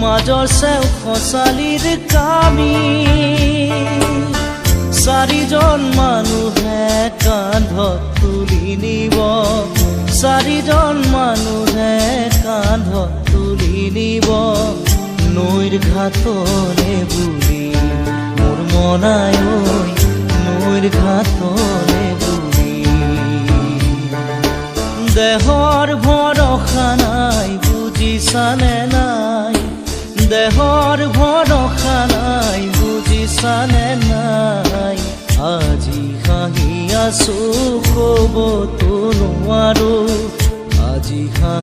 মাজৰ চেও খচালিৰ কামি চাৰিজন মানুহে কান্ধত তুলি নিব চাৰিজন মানুহে কান্ধত তুলি নিব নৈৰ ঘাটলে বুলি মোৰ মনাই ঐ নৈৰ ঘাটলে বুলি দেহৰ ভৰসা নাই বুজিছানে নাই দেহৰ ভৰসা নাই বুজিছানে নাই আজি হাঁহি আছো ক'বতো নোৱাৰো